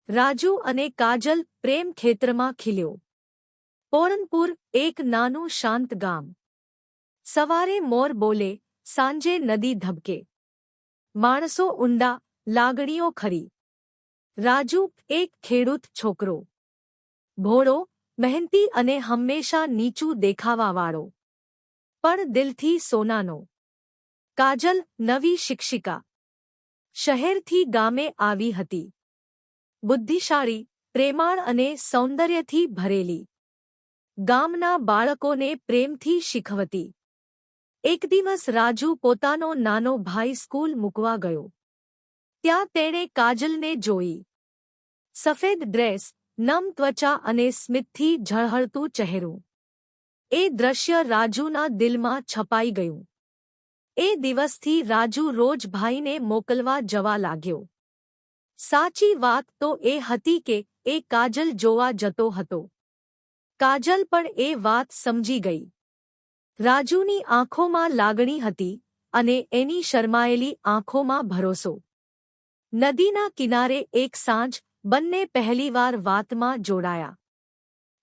રાજુ અને કાજલ પ્રેમ ખેતરમાં ખીલ્યો. પોરનપુર એક નાનું શાંત ગામ. સવારે મોર બોલે, સાંજે નદી ધબકે. માણસો ઊંડા, લાગણીઓ ખરી. રાજુ એક ખેડૂત છોકરો. ભોળો, મહેનતી અને હંમેશા નીચું દેખાવાવાળો. પણ દિલથી સોનાનો. કાજલ નવી શિક્ષિકા. શહેરથી ગામે આવી હતી. બુદ્ધિશાળી, પ્રેમાળ અને સૌંદર્યથી ભરેલી. ગામના બાળકોને પ્રેમથી શીખવતી. એક દિવસ રાજુ પોતાનો નાનો ભાઈ સ્કૂલ મૂકવા ગયો. ત્યાં તેણે કાજલને જોઈ. સફેદ ડ્રેસ, નમ ત્વચા અને સ્મિતથી ઝળહળતું ચહેરું. એ દ્રશ્ય રાજુના દિલમાં છપાઈ ગયું. એ દિવસથી રાજુ રોજ ભાઈને મોકલવા જવા લાગ્યો. સાચી વાત તો એ હતી કે એ કાજલ જોવા જતો હતો. કાજલ પણ એ વાત સમજી ગઈ. રાજુની આંખોમાં લાગણી હતી અને એની શરમાયેલી આંખોમાં ભરોસો. નદીના કિનારે એક સાંજ બંને પહેલીવાર વાતમાં જોડાયા.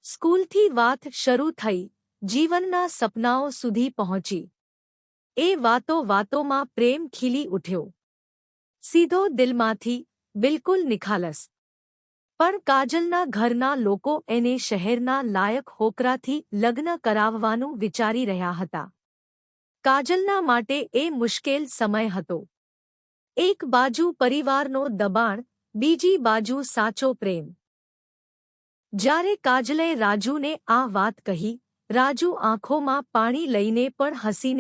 સ્કૂલથી વાત શરૂ થઈ, જીવનના સપનાઓ સુધી પહોંચી. એ વાતોમાં પ્રેમ ખીલી ઉઠ્યો. સીધો દિલમાંથી, બિલકુલ નિખાલસ. પણ કાજલના ઘરના લોકો એને શહેરના લાયક હોકરાથી લગ્ન કરાવવાનું વિચારી રહ્યા હતા. કાજલના માટે એ મુશ્કેલ સમય હતો. એક બાજુ પરિવારનો દબાણ, બીજી બાજુ સાચો પ્રેમ. જ્યારે કાજલે રાજુને આ વાત કહી, રાજુ આંખોમાં પાણી લઈને પણ હસીને